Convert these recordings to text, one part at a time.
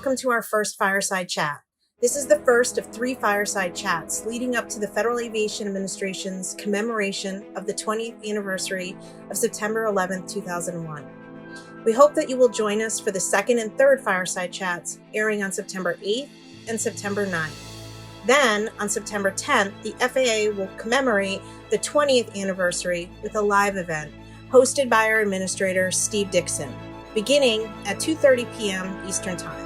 welcome to our first Fireside Chat. This is the first of 3 Fireside Chats leading up to the Federal Aviation Administration's commemoration of the 20th anniversary of September 11, 2001. We hope that you will join us for the second and third Fireside Chats airing on September 8th and September 9th. Then, on September 10th, the FAA will commemorate the 20th anniversary with a live event hosted by our administrator, Steve Dixon, beginning at 2:30 p.m. Eastern Time.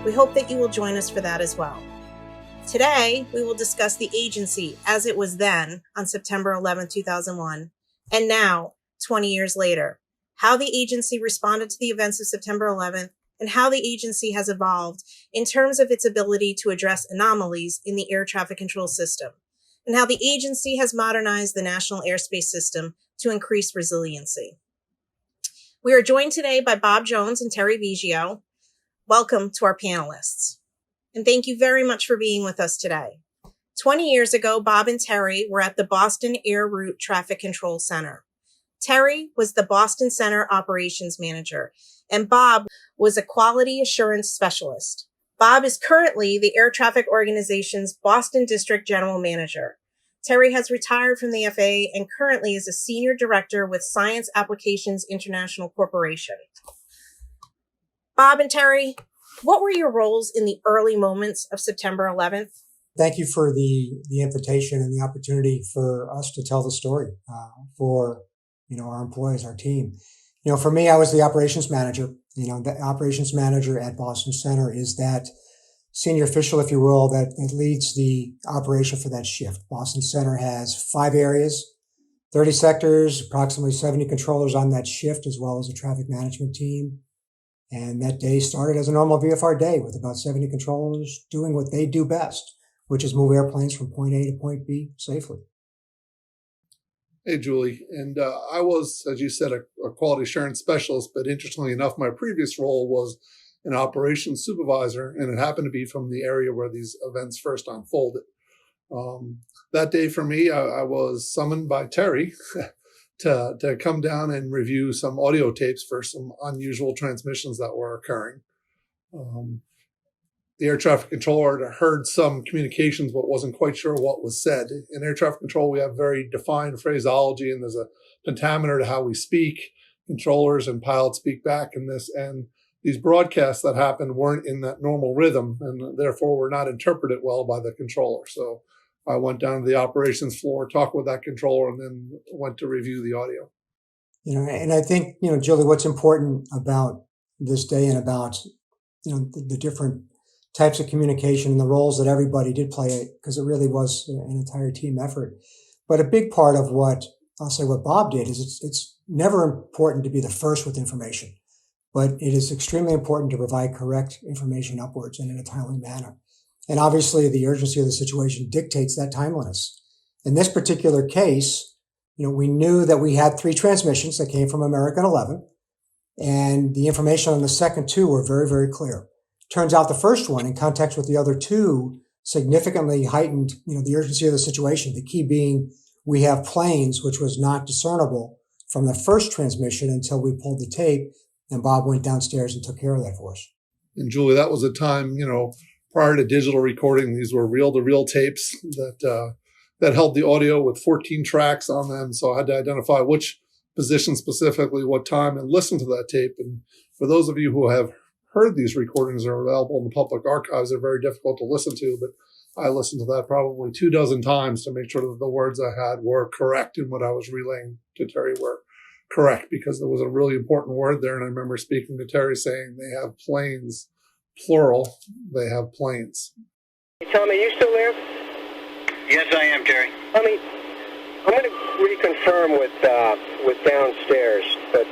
We hope that you will join us for that as well. Today, we will discuss the agency as it was then on September 11, 2001, and now, 20 years later, how the agency responded to the events of September 11th, and how the agency has evolved in terms of its ability to address anomalies in the air traffic control system, and how the agency has modernized the National Airspace System to increase resiliency. We are joined today by Bob Jones and Terry Biggio. Welcome to our panelists. And thank you very much for being with us today. 20 years ago, Bob and Terry were at the Boston Air Route Traffic Control Center. Terry was the Boston Center Operations Manager, and Bob was a Quality Assurance Specialist. Bob is currently the Air Traffic Organization's Boston District General Manager. Terry has retired from the FAA and currently is a Senior Director with Science Applications International Corporation. Bob and Terry, what were your roles in the early moments of September 11th? Thank you for the invitation and the opportunity for us to tell the story for our employees, our team. For me, I was the operations manager. The operations manager at Boston Center is that senior official, if you will, that leads the operation for that shift. Boston Center has 5 areas, 30 sectors, approximately 70 controllers on that shift, as well as a traffic management team. And that day started as a normal VFR day with about 70 controllers doing what they do best, which is move airplanes from point A to point B safely. Hey, Julie. And I was, as you said, a quality assurance specialist, but interestingly enough, my previous role was an operations supervisor, and it happened to be from the area where these events first unfolded. That day for me, I was summoned by Terry to come down and review some audio tapes for some unusual transmissions that were occurring. The air traffic controller heard some communications but wasn't quite sure what was said. In air traffic control, we have very defined phraseology, and there's a pentameter to how we speak. Controllers and pilots speak back in this, and these broadcasts that happened weren't in that normal rhythm, and therefore were not interpreted well by the controller. So I went down to the operations floor, talked with that controller, and then went to review the audio. And I think, Julie, what's important about this day and about, the different types of communication and the roles that everybody did play, because it really was an entire team effort. But a big part of what Bob did is it's never important to be the first with information, but it is extremely important to provide correct information upwards and in a timely manner. And obviously the urgency of the situation dictates that timeliness. In this particular case, we knew that we had 3 transmissions that came from American 11, and the information on the second 2 were very, very clear. Turns out the first one, in context with the other 2, significantly heightened, the urgency of the situation. The key being we have planes, which was not discernible from the first transmission until we pulled the tape, and Bob went downstairs and took care of that for us. And Julie, that was a time, prior to digital recording, these were reel-to-reel tapes that held the audio with 14 tracks on them. So I had to identify which position specifically, what time, and listen to that tape. And for those of you who have heard these recordings are available in the public archives, they're very difficult to listen to, but I listened to that probably 24 times to make sure that the words I had were correct and what I was relaying to Terry were correct, because there was a really important word there. And I remember speaking to Terry saying they have planes, plural, they have planes. Hey, Tommy, you still there? Yes, I am, Terry. Tommy, I'm going to reconfirm with downstairs, but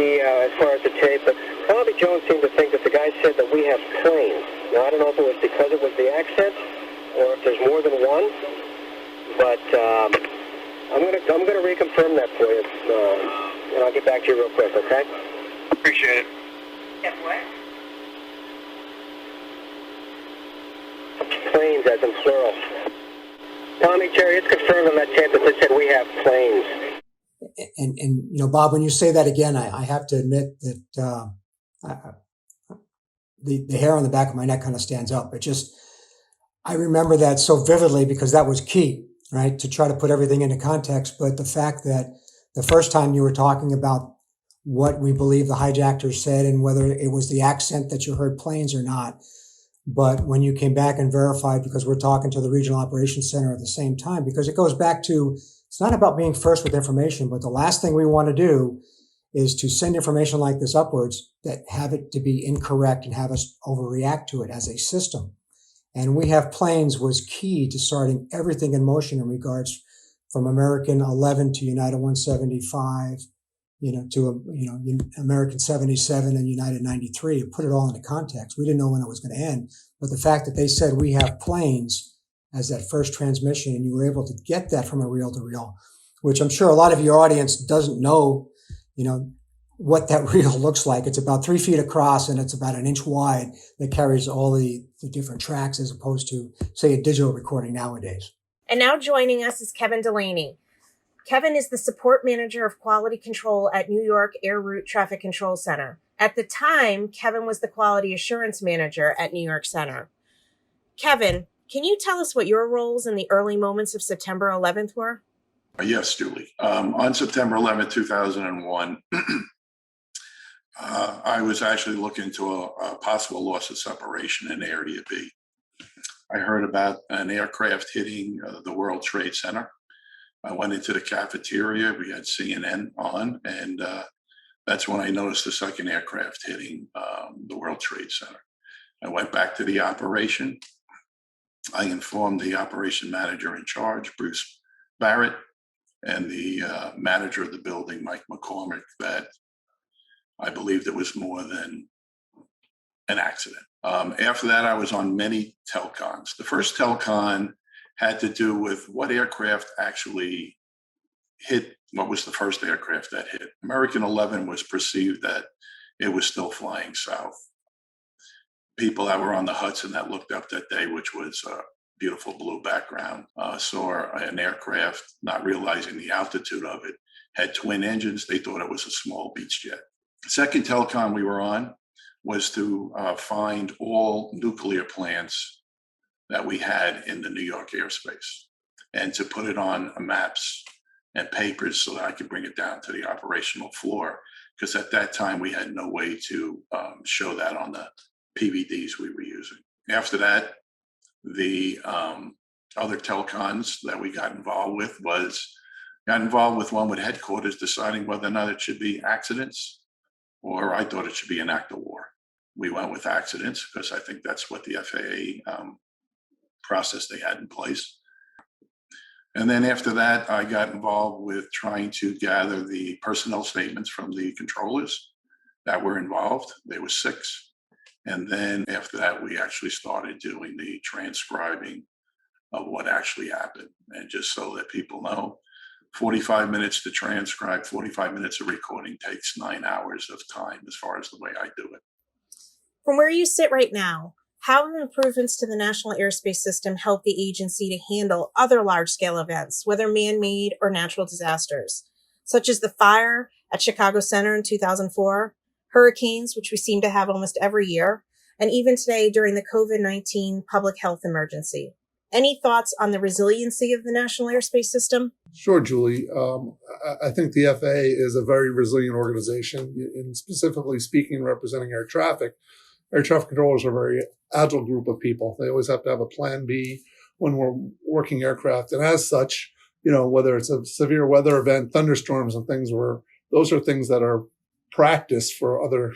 as far as the tape, but Bobby Jones seemed to think that the guy said that we have planes. Now, I don't know if it was because it was the accent or if there's more than one, but I'm gonna reconfirm that for you, and I'll get back to you real quick, okay? Appreciate it. Yes, what? Planes as in plural. Tommy, Terry, it's confirmed on that tape that they said we have planes. And Bob, when you say that again, I have to admit that the hair on the back of my neck kind of stands up. I remember that so vividly because that was key, right? To try to put everything into context. But the fact that the first time you were talking about what we believe the hijackers said and whether it was the accent that you heard planes or not. But when you came back and verified, because we're talking to the Regional Operations Center at the same time, because it goes back to, it's not about being first with information, but the last thing we want to do is to send information like this upwards that have it to be incorrect and have us overreact to it as a system. And we have planes was key to starting everything in motion in regards from American 11 to United 175, to American 77 and United 93, to put it all into context. We didn't know when it was going to end, but the fact that they said we have planes as that first transmission, and you were able to get that from a reel to reel, which I'm sure a lot of your audience doesn't know, what that reel looks like. It's about 3 feet across and it's about 1 inch wide that carries all the different tracks as opposed to, say, a digital recording nowadays. And now joining us is Kevin Delaney. Kevin is the support manager of quality control at New York Air Route Traffic Control Center. At the time, Kevin was the quality assurance manager at New York Center. Kevin, can you tell us what your roles in the early moments of September 11th were? Yes, Julie. On September 11th, 2001, I was actually looking into a possible loss of separation in Area B. I heard about an aircraft hitting the World Trade Center. I went into the cafeteria. We had CNN on, and that's when I noticed the second aircraft hitting the World Trade Center. I went back to the operation. I informed the operation manager in charge, Bruce Barrett, and the manager of the building, Mike McCormick, that I believed it was more than an accident. After that, I was on many telcons. The first telcon had to do with what aircraft actually hit, what was the first aircraft that hit. American 11 was perceived that it was still flying south. People that were on the Hudson that looked up that day, which was a beautiful blue background, saw an aircraft, not realizing the altitude of it, had twin engines. They thought it was a small beach jet. The second telecom we were on was to find all nuclear plants that we had in the New York airspace and to put it on maps and papers so that I could bring it down to the operational floor. Because at that time, we had no way to show that on the PVDs we were using. After that, the other telecons that we got involved with one with headquarters deciding whether or not it should be accidents or I thought it should be an act of war. We went with accidents because I think that's what the FAA process they had in place. And then after that, I got involved with trying to gather the personnel statements from the controllers that were involved. There were 6. And then after that, we actually started doing the transcribing of what actually happened. And just so that people know, 45 minutes to transcribe, 45 minutes of recording takes 9 hours of time as far as the way I do it. From where you sit right now, how have improvements to the National Airspace System helped the agency to handle other large-scale events, whether man-made or natural disasters, such as the fire at Chicago Center in 2004, hurricanes, which we seem to have almost every year, and even today during the COVID-19 public health emergency? Any thoughts on the resiliency of the National Airspace System? Sure, Julie. I think the FAA is a very resilient organization, and specifically speaking, representing air traffic controllers are a very agile group of people. They always have to have a plan B when we're working aircraft. And as such, whether it's a severe weather event, thunderstorms and things, those are things that are practice for other,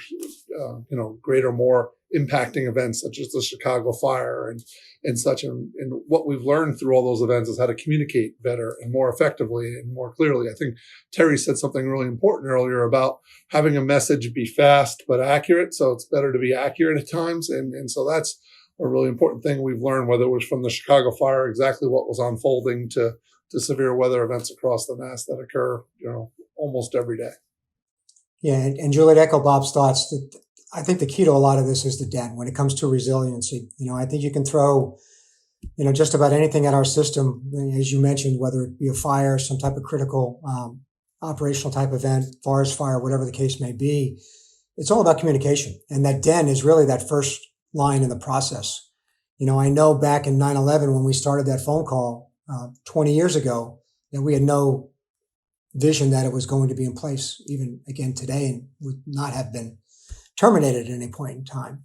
greater, more impacting events such as the Chicago fire and such. And what we've learned through all those events is how to communicate better and more effectively and more clearly. I think Terry said something really important earlier about having a message be fast but accurate. So it's better to be accurate at times. And so that's a really important thing we've learned, whether it was from the Chicago fire, exactly what was unfolding to severe weather events across the NAS that occur, almost every day. Yeah, and Julie, to echo Bob's thoughts, I think the key to a lot of this is the DEN when it comes to resiliency. I think you can throw, just about anything at our system, as you mentioned, whether it be a fire, some type of critical operational type event, forest fire, whatever the case may be. it's all about communication. And that den is really that first line in the process. I know back in 9/11 when we started that phone call 20 years ago, that we had no vision that it was going to be in place even again today and would not have been terminated at any point in time.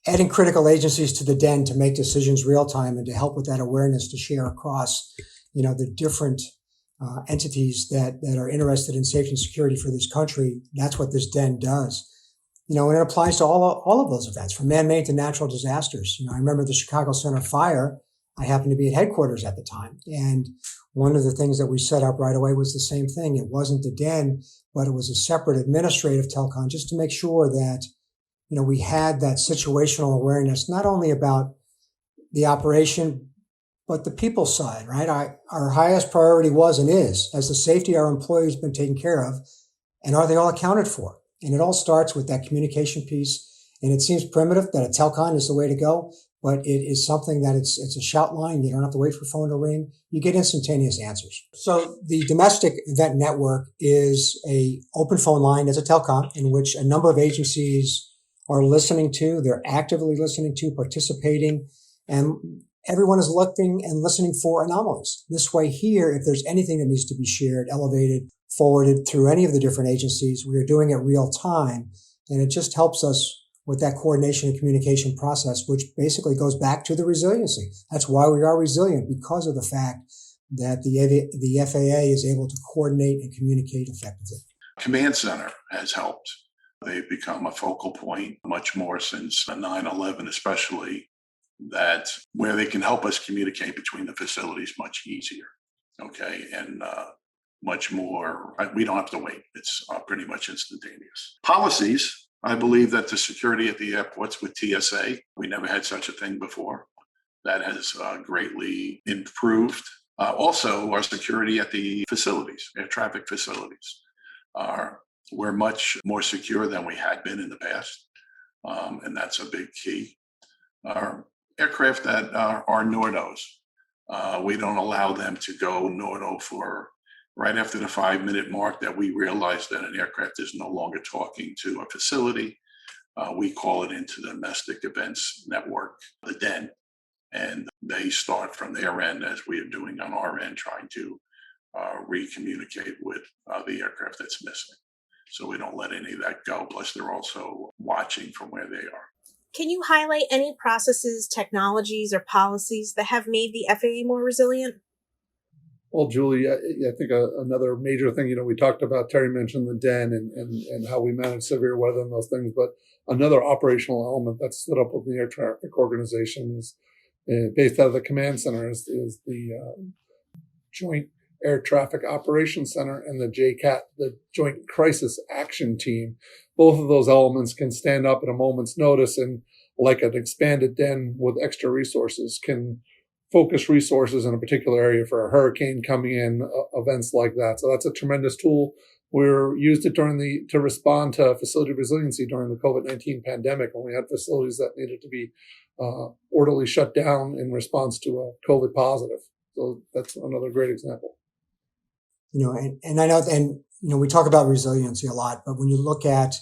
Adding critical agencies to the den to make decisions real time and to help with that awareness to share across, the different entities that are interested in safety and security for this country. That's what this den does. And it applies to all of those events, from man-made to natural disasters. I remember the Chicago Center fire. I happened to be at headquarters at the time. And one of the things that we set up right away was the same thing. It wasn't the den, but it was a separate administrative telecom just to make sure that, we had that situational awareness, not only about the operation, but the people side, right? Our highest priority was and is, as the safety of our employees been taken care of, and are they all accounted for? And it all starts with that communication piece. And it seems primitive that a telcon is the way to go, but it is something that it's a shout line. You don't have to wait for phone to ring. You get instantaneous answers. So the domestic event network is a open phone line as a telecom in which a number of agencies are listening to, they're actively listening to, participating, and everyone is looking and listening for anomalies. This way here, if there's anything that needs to be shared, elevated, forwarded through any of the different agencies, we are doing it real time. And it just helps us with that coordination and communication process, which basically goes back to the resiliency. That's why we are resilient, because of the fact that the FAA is able to coordinate and communicate effectively. Command Center has helped. They've become a focal point much more since 9/11, especially, that where they can help us communicate between the facilities much easier. Okay. And much more, we don't have to wait. It's pretty much instantaneous. Policies, I believe that the security at the airports with TSA, we never had such a thing before. That has greatly improved. Also, our security at the facilities, air traffic facilities, we're much more secure than we had been in the past. And that's a big key. Our aircraft that are NORDOs, we don't allow them to go NORDO for right after the 5-minute mark that we realize that an aircraft is no longer talking to a facility. We call it into the domestic events network, the den, and they start from their end as we are doing on our end, trying to recommunicate with the aircraft that's missing. So we don't let any of that go. Plus, they're also watching from where they are. Can you highlight any processes, technologies, or policies that have made the FAA more resilient? Well, Julie, I think another major thing, we talked about, Terry mentioned the den and how we manage severe weather and those things, but another operational element that's stood up with the air traffic organization is based out of the command center is the Joint Air Traffic Operations Center and the JCAT, the Joint Crisis Action Team. Both of those elements can stand up at a moment's notice and, like an expanded den with extra resources, can focus resources in a particular area for a hurricane coming in, events like that. So that's a tremendous tool. We used it to respond to facility resiliency during the COVID-19 pandemic, when we had facilities that needed to be orderly shut down in response to a COVID positive. So that's another great example. And I know, we talk about resiliency a lot, but when you look at,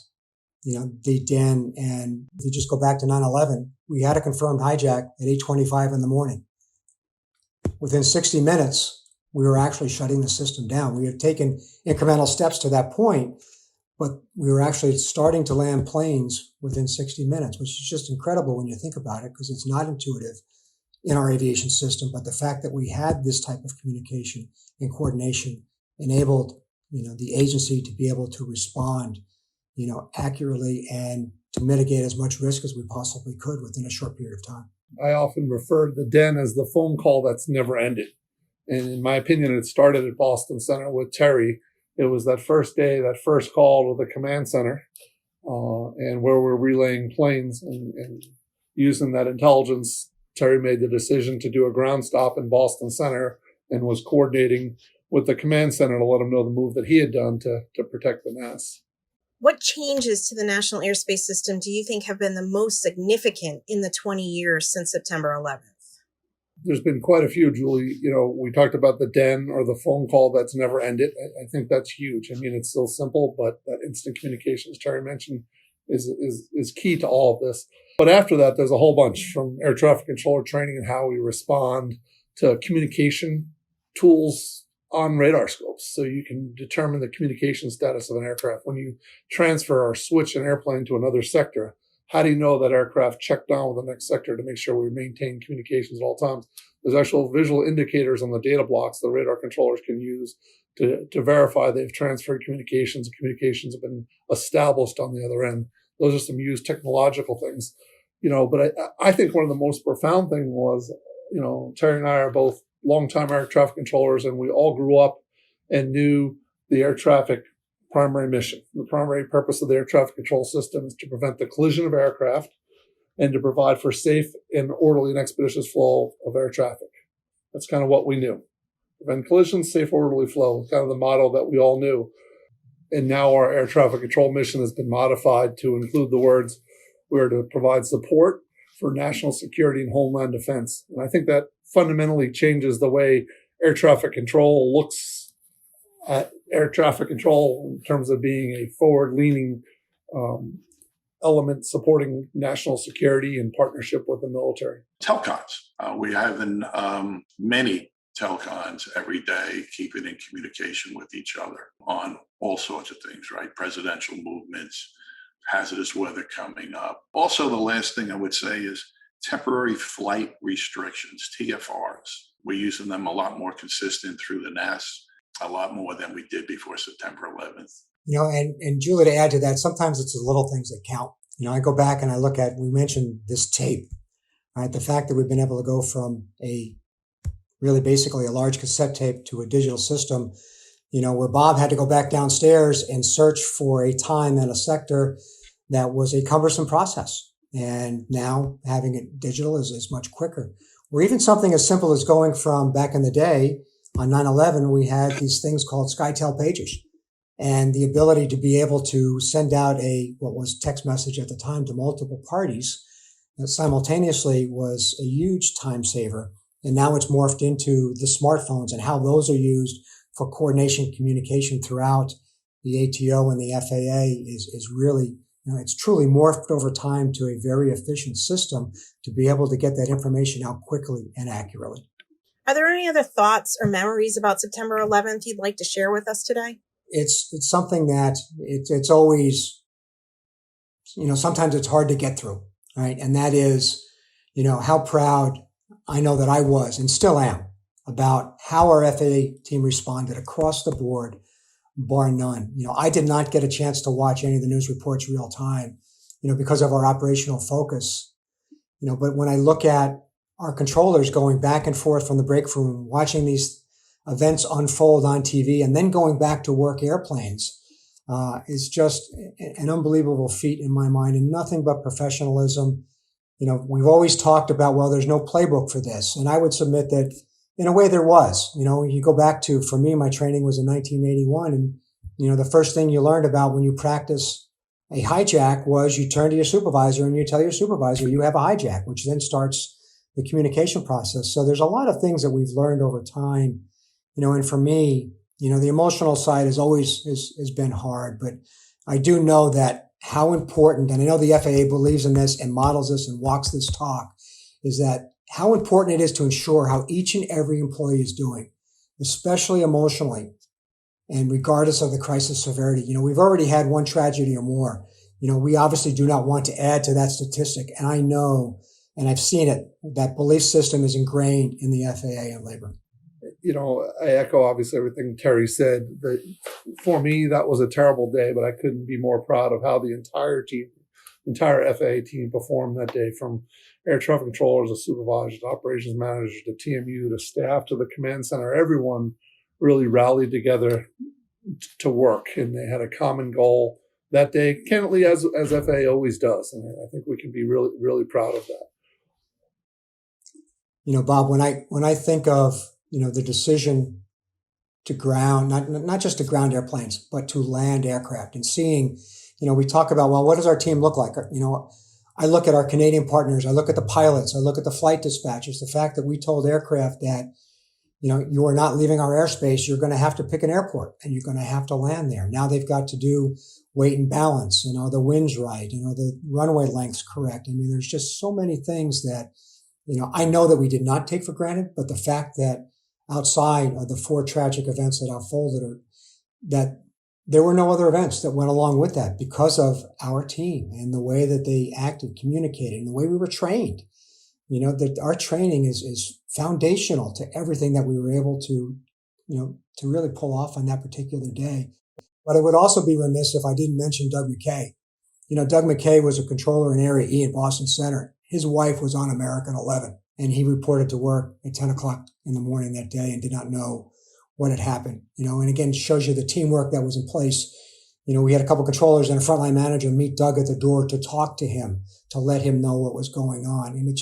the den, and if you just go back to 9/11, we had a confirmed hijack at 8:25 in the morning. Within 60 minutes, we were actually shutting the system down. We had taken incremental steps to that point, but we were actually starting to land planes within 60 minutes, which is just incredible when you think about it, because it's not intuitive in our aviation system. But the fact that we had this type of communication and coordination enabled, the agency to be able to respond, accurately and to mitigate as much risk as we possibly could within a short period of time. I often refer to the den as the phone call that's never ended. And in my opinion, it started at Boston Center with Terry. It was that first day, that first call to the command center, and where we're relaying planes and using that intelligence. Terry made the decision to do a ground stop in Boston Center and was coordinating with the command center to let them know the move that he had done to protect the NAS. What changes to the National Airspace System do you think have been the most significant in the 20 years since September 11th? There's been quite a few, Julie. We talked about the den or the phone call that's never ended. I think that's huge. I mean, it's still simple, but that instant communication, as Terry mentioned, is key to all of this. But after that, there's a whole bunch from air traffic controller training and how we respond to communication tools on radar scopes. So you can determine the communication status of an aircraft. When you transfer or switch an airplane to another sector, how do you know that aircraft checked down with the next sector to make sure we maintain communications at all times? There's actual visual indicators on the data blocks the radar controllers can use to verify they've transferred communications and communications have been established on the other end. Those are some used technological things, but I think one of the most profound thing was, Terry and I are both longtime air traffic controllers, and we all grew up and knew the air traffic primary mission. The primary purpose of the air traffic control system is to prevent the collision of aircraft and to provide for safe and orderly and expeditious flow of air traffic. That's kind of what we knew. Prevent collisions, safe, orderly flow, kind of the motto that we all knew. And now our air traffic control mission has been modified to include the words, we're to provide support for national security and homeland defense. And I think that fundamentally changes the way air traffic control looks at air traffic control in terms of being a forward-leaning element supporting national security in partnership with the military. Telcons. We have many telcons every day, keeping in communication with each other on all sorts of things, right? Presidential movements, hazardous weather coming up. Also, the last thing I would say is temporary flight restrictions, TFRs. We're using them a lot more consistent through the NAS, a lot more than we did before September 11th. And Julie, to add to that, sometimes it's the little things that count. I go back and I look at, we mentioned this tape, right? The fact that we've been able to go from really basically a large cassette tape to a digital system, where Bob had to go back downstairs and search for a time and a sector that was a cumbersome process. And now having it digital is much quicker. Or even something as simple as going from back in the day on 9/11, we had these things called SkyTel pages. And the ability to be able to send out what was text message at the time to multiple parties simultaneously was a huge time saver. And now it's morphed into the smartphones and how those are used for coordination communication throughout the ATO and the FAA is really, it's truly morphed over time to a very efficient system to be able to get that information out quickly and accurately. Are there any other thoughts or memories about September 11th you'd like to share with us today? It's something that it's always, sometimes it's hard to get through, right? And that is, how proud I know that I was and still am about how our FAA team responded across the board, bar none. I did not get a chance to watch any of the news reports real time, because of our operational focus, but when I look at our controllers going back and forth from the break room, watching these events unfold on TV and then going back to work airplanes, is just an unbelievable feat in my mind, and nothing but professionalism. We've always talked about, well, there's no playbook for this. And I would submit that in a way there was. You go back to, for me, my training was in 1981. And, the first thing you learned about when you practice a hijack was you turn to your supervisor and you tell your supervisor you have a hijack, which then starts the communication process. So there's a lot of things that we've learned over time. And for me, the emotional side has been hard, but I do know that how important, and I know the FAA believes in this and models this and walks this talk, is that how important it is to ensure how each and every employee is doing, especially emotionally and regardless of the crisis severity. We've already had one tragedy or more. We obviously do not want to add to that statistic. And I know, and I've seen it, that belief system is ingrained in the FAA and labor. I echo obviously everything Terry said. For me, that was a terrible day, but I couldn't be more proud of how the entire FAA team performed that day, from air traffic controllers to supervisors, to operations managers, to TMU, to staff, to the command center. Everyone really rallied together to work, and they had a common goal that day, candidly, as FAA always does. And I think we can be really, really proud of that. Bob, when I think of the decision to ground, not just to ground airplanes, but to land aircraft, and seeing, we talk about, well, what does our team look like? I look at our Canadian partners, I look at the pilots, I look at the flight dispatchers, the fact that we told aircraft that, you are not leaving our airspace, you're going to have to pick an airport and you're going to have to land there. Now they've got to do weight and balance, and are the winds right, and are the runway lengths correct? I mean, there's just so many things that, I know that we did not take for granted, but the fact that outside of the 4 tragic events that unfolded, or that there were no other events that went along with that because of our team and the way that they acted, communicated, and the way we were trained. That our training is foundational to everything that we were able to, to really pull off on that particular day. But I would also be remiss if I didn't mention Doug McKay. Doug McKay was a controller in Area E at Boston Center. His wife was on American 11, and he reported to work at 10 o'clock in the morning that day and did not know what had happened. And again, shows you the teamwork that was in place. We had a couple of controllers and a frontline manager meet Doug at the door to talk to him, to let him know what was going on. And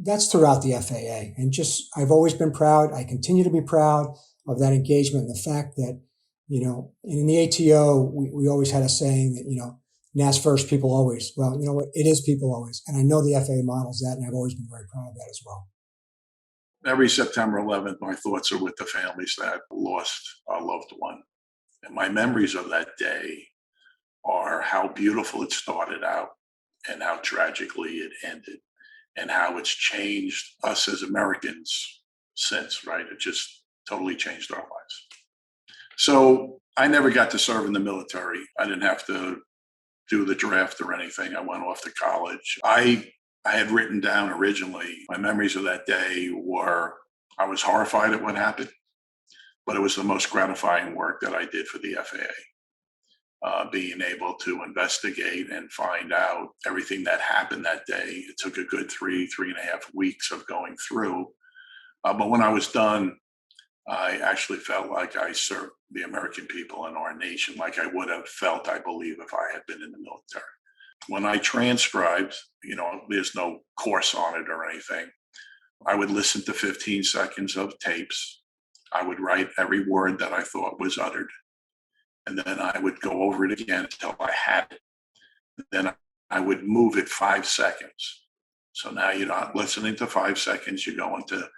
that's throughout the FAA. And I've always been proud. I continue to be proud of that engagement and the fact that, in the ATO, we always had a saying that, NAS first, people always. Well, you know what? It is people always. And I know the FAA models that, and I've always been very proud of that as well. Every September 11th, my thoughts are with the families that lost a loved one. And my memories of that day are how beautiful it started out and how tragically it ended, and how it's changed us as Americans since, right? It just totally changed our lives. So I never got to serve in the military. I didn't have to do the draft or anything. I went off to college. I had written down originally, my memories of that day were, I was horrified at what happened, but it was the most gratifying work that I did for the FAA. Being able to investigate and find out everything that happened that day. It took a good 3.5 weeks of going through. But when I was done, I actually felt like I served the American people and our nation like I would have felt, I believe, if I had been in the military. When I transcribed, there's no course on it or anything. I would listen to 15 seconds of tapes. I would write every word that I thought was uttered. And then I would go over it again until I had it. Then I would move it 5 seconds. So now you're not listening to 5 seconds, you're going to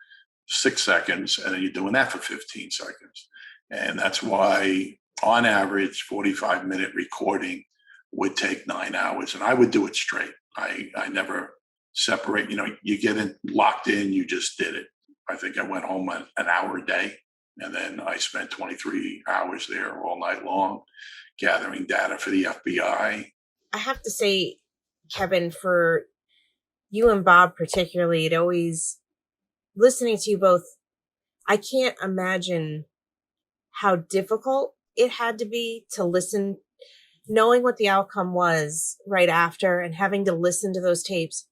6 seconds, and then you're doing that for 15 seconds. And that's why, on average, 45-minute recording would take 9 hours. And I would do it straight. I never separate, you get in, locked in, you just did it. I think I went home an hour a day. And then I spent 23 hours there all night long, gathering data for the FBI. I have to say, Kevin, for you and Bob particularly, it always, listening to you both, I can't imagine how difficult it had to be to listen, knowing what the outcome was right after and having to listen to those tapes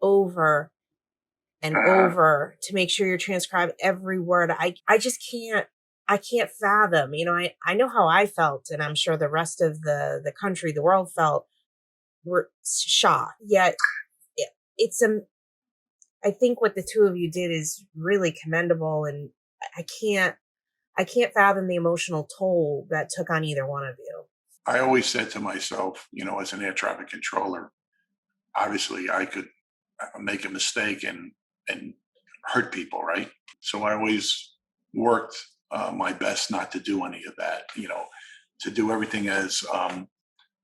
over and over to make sure you're transcribing every word. I just can't fathom, I know how I felt, and I'm sure the rest of the country, the world felt, were shocked. Yet I think what the two of you did is really commendable, and I can't fathom the emotional toll that took on either one of you. I always said to myself, as an air traffic controller, obviously I could make a mistake and hurt people, right? So I always worked my best not to do any of that, to do everything as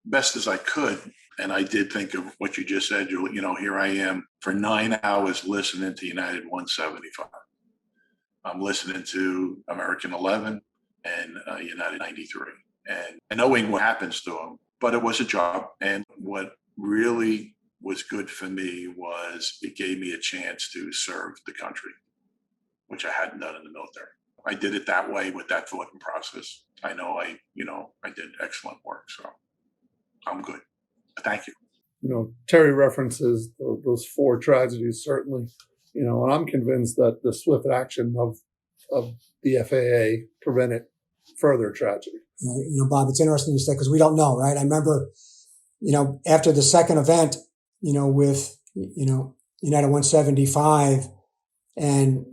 best as I could. And I did think of what you just said, Julie. Here I am for 9 hours listening to United 175. I'm listening to American 11 and United 93, and knowing what happens to them. But it was a job. And what really was good for me was it gave me a chance to serve the country, which I hadn't done in the military. I did it that way with that thought and process. I know I did excellent work. So I'm good. Thank you. Terry references those 4 tragedies, certainly, and I'm convinced that the swift action of the FAA prevented further tragedy. Bob, it's interesting you said, because we don't know, right? I remember, after the second event, with, United 175, and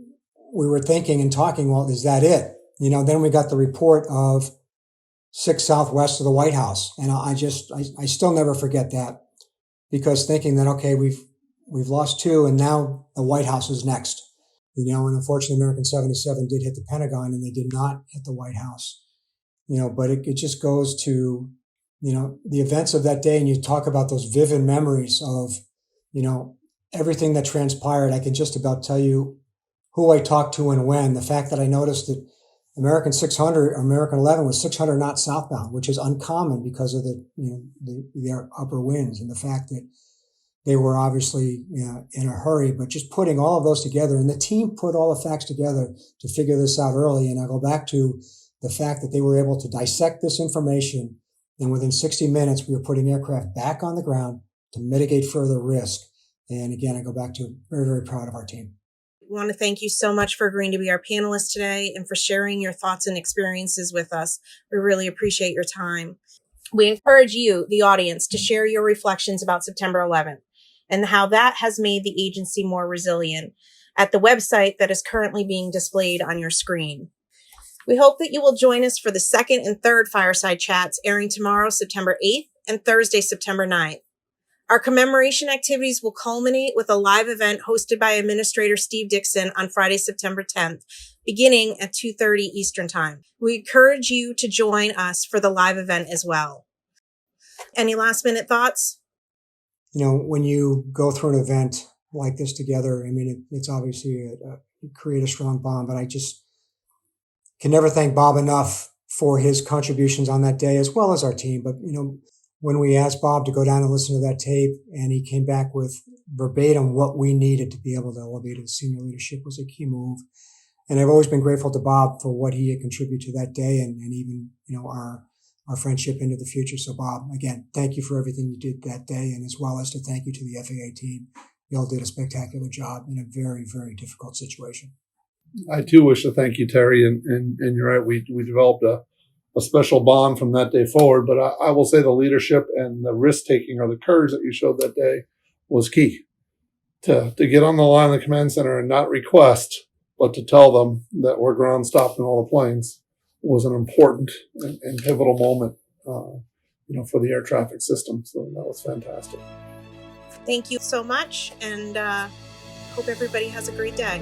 we were thinking and talking, well, is that it? Then we got the report of 6 southwest of the White House. And I still never forget that, because thinking that, okay, we've lost 2 and now the White House is next, and unfortunately American 77 did hit the Pentagon and they did not hit the White House, but it just goes to, the events of that day, and you talk about those vivid memories of, everything that transpired. I can just about tell you who I talked to and when. The fact that I noticed that American 600, American 11 was 600 knots southbound, which is uncommon because of the upper winds, and the fact that they were obviously in a hurry. But just putting all of those together, and the team put all the facts together to figure this out early. And I go back to the fact that they were able to dissect this information, and within 60 minutes, we were putting aircraft back on the ground to mitigate further risk. And again, I go back to very, very proud of our team. We want to thank you so much for agreeing to be our panelist today and for sharing your thoughts and experiences with us. We really appreciate your time. We encourage you, the audience, to share your reflections about September 11th and how that has made the agency more resilient at the website that is currently being displayed on your screen. We hope that you will join us for the second and third Fireside Chats airing tomorrow, September 8th and Thursday, September 9th. Our commemoration activities will culminate with a live event hosted by Administrator Steve Dixon on Friday, September 10th, beginning at 2:30 Eastern Time. We encourage you to join us for the live event as well. Any last minute thoughts? When you go through an event like this together, it's obviously you create a strong bond, but I just can never thank Bob enough for his contributions on that day, as well as our team. But, when we asked Bob to go down and listen to that tape, and he came back with verbatim what we needed to be able to elevate the senior leadership, was a key move. And I've always been grateful to Bob for what he had contributed to that day, and even, our friendship into the future. So Bob, again, thank you for everything you did that day, and as well as to thank you to the FAA team. You all did a spectacular job in a very, very difficult situation. I too wish to thank you, Terry, and you're right. We developed a special bond from that day forward. But I will say the leadership and the risk taking, or the courage that you showed that day, was key. To get on the line of the command center and not request, but to tell them that we're ground stopping all the planes, was an important and pivotal moment, for the air traffic system. So that was fantastic. Thank you so much, and hope everybody has a great day.